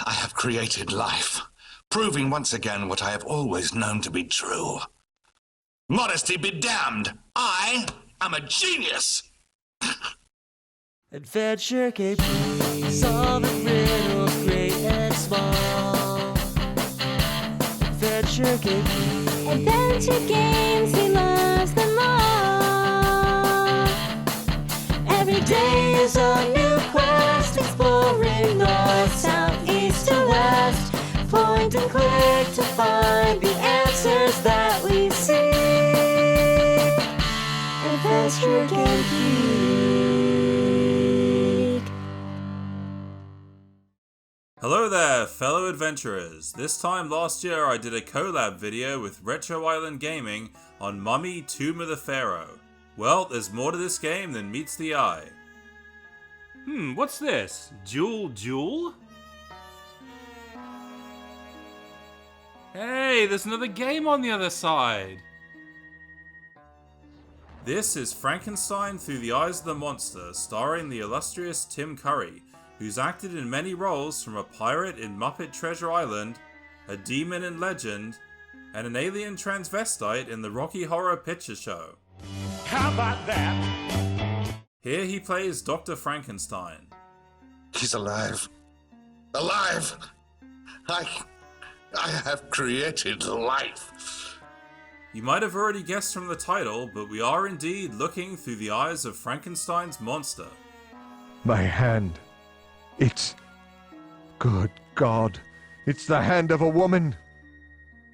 I have created life, proving once again what I have always known to be true. Modesty be damned! I am a genius! Adventure game, solving riddles great and small. Adventure game, Adventure games, he loves them all. Every day is a new quest, exploring north, south, east to west. Point and click to find the answers that we seek. Adventure Game Geek. Hello there, fellow adventurers. This time last year I did a collab video with Retro Island Gaming on Mummy Tomb of the Pharaoh. Well, there's more to this game than meets the eye. What's this? Jewel? Hey, there's another game on the other side! This is Frankenstein Through the Eyes of the Monster, starring the illustrious Tim Curry, who's acted in many roles from a pirate in Muppet Treasure Island, a demon in Legend, and an alien transvestite in the Rocky Horror Picture Show. How about that? Here he plays Dr. Frankenstein. He's alive. Alive! I have created life. You might have already guessed from the title, but we are indeed looking through the eyes of Frankenstein's monster. My hand. It's... Good God. It's the hand of a woman.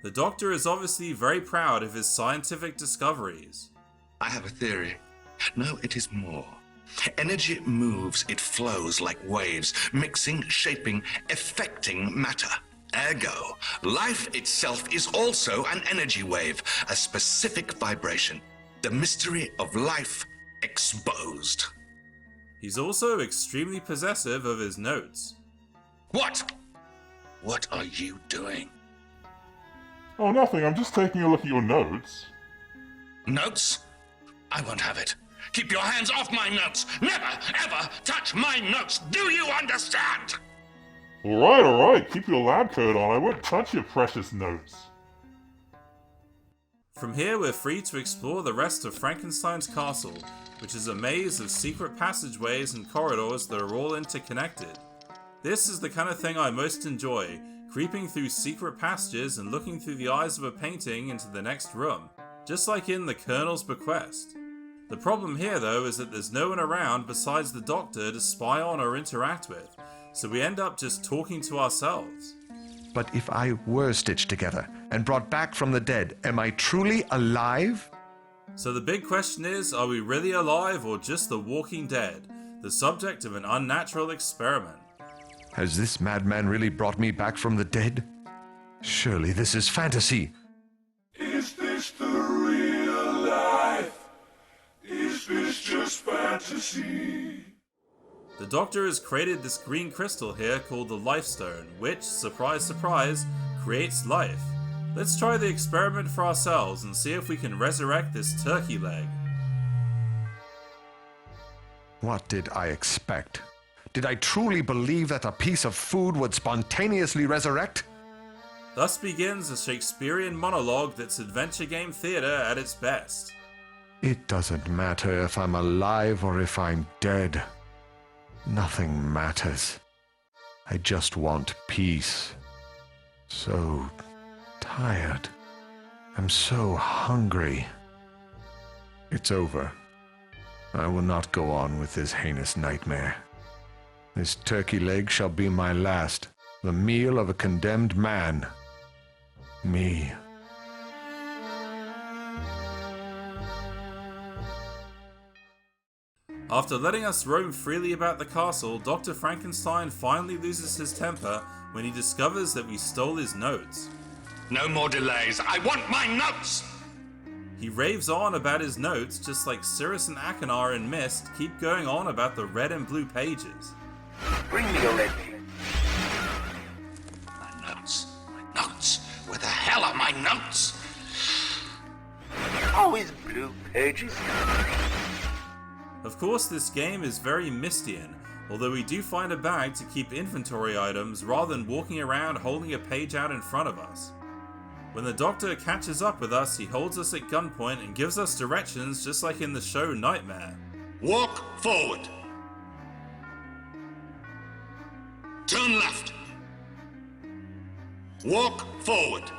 The Doctor is obviously very proud of his scientific discoveries. I have a theory. No, it is more. Energy moves, it flows like waves, mixing, shaping, affecting matter. Ergo, life itself is also an energy wave, a specific vibration. The mystery of life exposed. He's also extremely possessive of his notes. What? What are you doing? Oh, nothing. I'm just taking a look at your notes. Notes? I won't have it. Keep your hands off my notes. Never, ever touch my notes. Do you understand? All right. Keep your lab coat on. I won't touch your precious notes. From here we're free to explore the rest of Frankenstein's castle, which is a maze of secret passageways and corridors that are all interconnected. This is the kind of thing I most enjoy, creeping through secret passages and looking through the eyes of a painting into the next room, just like in The Colonel's Bequest. The problem here though is that there's no one around besides the Doctor to spy on or interact with, so we end up just talking to ourselves. But if I were stitched together and brought back from the dead, am I truly alive? So the big question is, are we really alive or just the walking dead, the subject of an unnatural experiment? Has this madman really brought me back from the dead? Surely this is fantasy. Is this the real life? Is this just fantasy? The Doctor has created this green crystal here called the Life Stone, which, surprise surprise, creates life. Let's try the experiment for ourselves and see if we can resurrect this turkey leg. What did I expect? Did I truly believe that a piece of food would spontaneously resurrect? Thus begins a Shakespearean monologue that's adventure game theatre at its best. It doesn't matter if I'm alive or if I'm dead. Nothing matters. I just want peace. So tired. I'm so hungry. It's over. I will not go on with this heinous nightmare. This turkey leg shall be my last, the meal of a condemned man. Me. After letting us roam freely about the castle, Dr. Frankenstein finally loses his temper when he discovers that we stole his notes. No more delays. I want my notes! He raves on about his notes just like Cirrus and Achenar in Mist keep going on about the red and blue pages. Bring me a red page. My notes. My notes. Where the hell are my notes? Always blue pages. Of course, this game is very Mistian, although we do find a bag to keep inventory items rather than walking around holding a page out in front of us. When the Doctor catches up with us, he holds us at gunpoint and gives us directions just like in the show Nightmare. Walk forward. Turn left. Walk forward.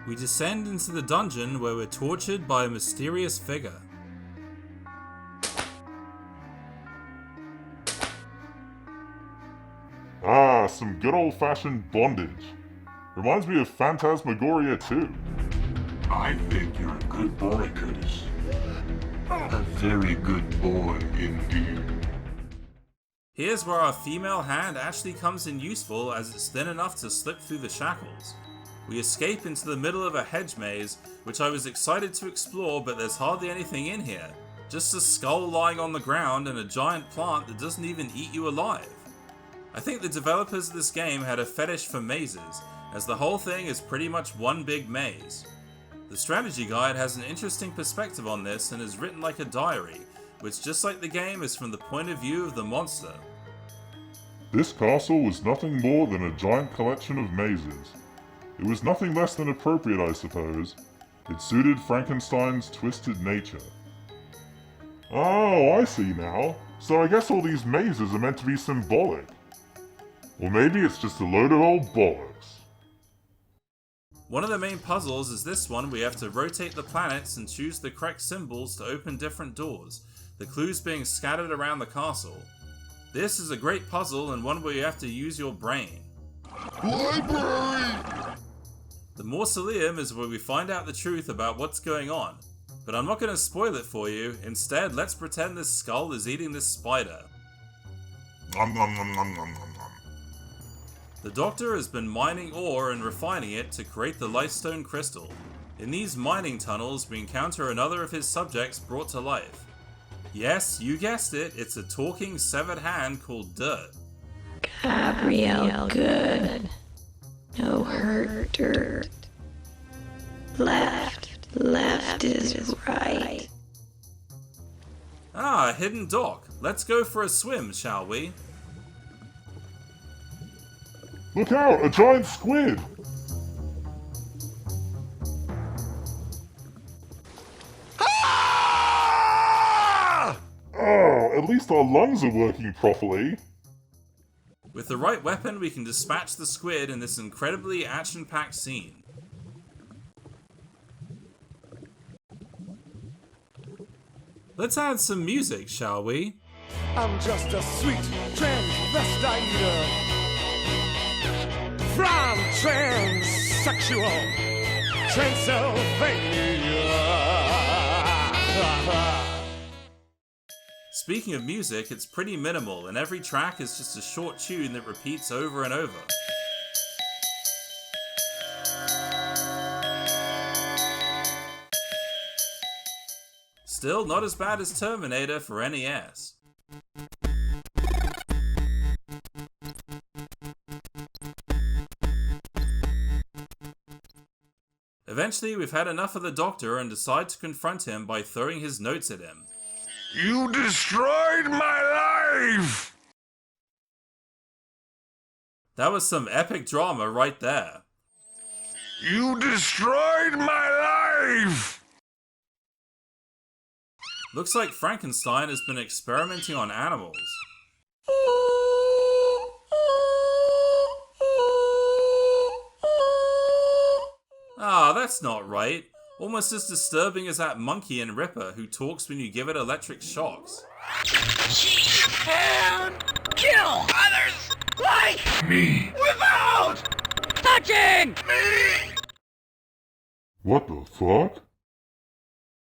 We descend into the dungeon where we're tortured by a mysterious figure. Ah, some good old-fashioned bondage. Reminds me of Phantasmagoria too. I think you're a good boy, Curtis. A very good boy indeed. Here's where our female hand actually comes in useful, as it's thin enough to slip through the shackles. We escape into the middle of a hedge maze, which I was excited to explore, but there's hardly anything in here. Just a skull lying on the ground and a giant plant that doesn't even eat you alive. I think the developers of this game had a fetish for mazes, as the whole thing is pretty much one big maze. The strategy guide has an interesting perspective on this and is written like a diary, which just like the game is from the point of view of the monster. This castle was nothing more than a giant collection of mazes. It was nothing less than appropriate, I suppose. It suited Frankenstein's twisted nature. Oh, I see now. So I guess all these mazes are meant to be symbolic. Or maybe it's just a load of old bollocks. One of the main puzzles is this one where you have to rotate the planets and choose the correct symbols to open different doors, the clues being scattered around the castle. This is a great puzzle and one where you have to use your brain. Library! The mausoleum is where we find out the truth about what's going on, but I'm not going to spoil it for you. Instead, let's pretend this skull is eating this spider. Nom nom nom nom nom nom nom. The Doctor has been mining ore and refining it to create the Lifestone Crystal. In these mining tunnels, we encounter another of his subjects brought to life. Yes, you guessed it, it's a talking severed hand called Dirt. Gabrielle Good. No hurt dirt. Left is right. Ah, a hidden dock. Let's go for a swim, shall we? Look out! A giant squid! Oh, at least our lungs are working properly. With the right weapon, we can dispatch the squid in this incredibly action-packed scene. Let's add some music, shall we? I'm just a sweet transvestite from transsexual Transylvania. Speaking of music, it's pretty minimal, and every track is just a short tune that repeats over and over. Still, not as bad as Terminator for NES. Eventually, we've had enough of the Doctor and decide to confront him by throwing his notes at him. You destroyed my life! That was some epic drama right there. You destroyed my life! Looks like Frankenstein has been experimenting on animals. Ah, that's not right. Almost as disturbing as that monkey in Ripper who talks when you give it electric shocks. And kill others like me without touching me! What the fuck?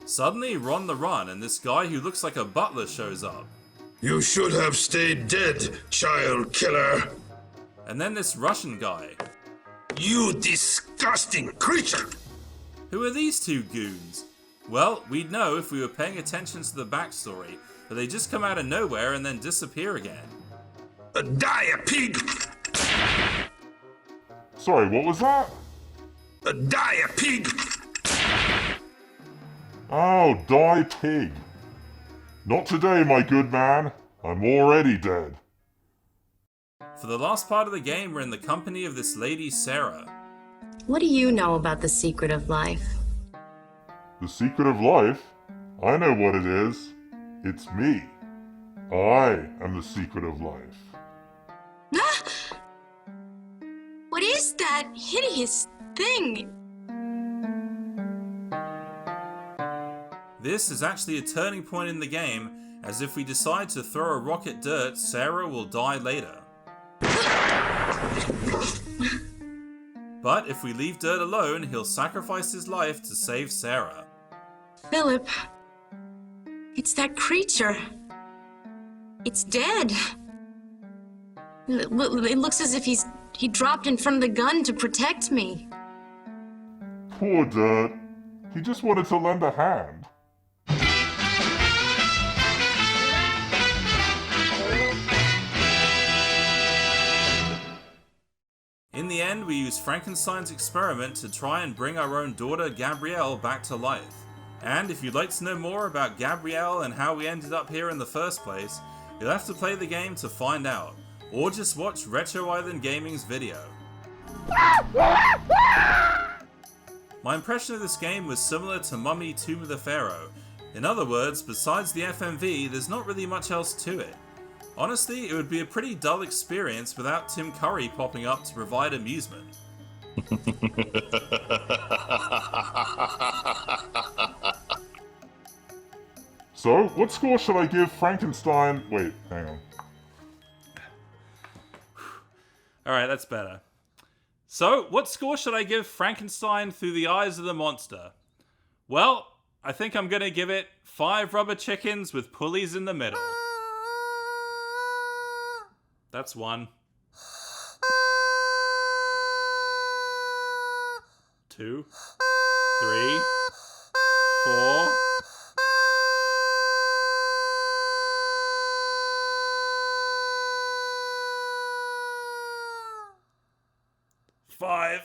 Suddenly, we're on the run and this guy who looks like a butler shows up. You should have stayed dead, child killer. And then this Russian guy. You disgusting creature! Who are these two goons? Well, we'd know if we were paying attention to the backstory, but they just come out of nowhere and then disappear again. Die, a pig! Sorry, what was that? Die, a pig! Oh, die pig. Not today, my good man. I'm already dead. For the last part of the game, we're in the company of this lady, Sarah. What do you know about the secret of life? The secret of life? I know what it is. It's me. I am the secret of life. What is that hideous thing? This is actually a turning point in the game, as if we decide to throw a rock at Dirt, Sarah will die later. But if we leave Dirt alone, he'll sacrifice his life to save Sarah. Philip, it's that creature. It's dead. It looks as if he dropped in front of the gun to protect me. Poor Dirt. He just wanted to lend a hand. In the end, we use Frankenstein's experiment to try and bring our own daughter Gabrielle back to life. And if you'd like to know more about Gabrielle and how we ended up here in the first place, you'll have to play the game to find out, or just watch Retro Island Gaming's video. My impression of this game was similar to Mummy Tomb of the Pharaoh. In other words, besides the FMV, there's not really much else to it. Honestly, it would be a pretty dull experience without Tim Curry popping up to provide amusement. So, what score should I give Frankenstein? Wait, hang on. Alright, that's better. So, what score should I give Frankenstein Through the Eyes of the Monster? Well, I think I'm gonna give it 5 rubber chickens with pulleys in the middle. That's 1. 2. 3. 4. 5.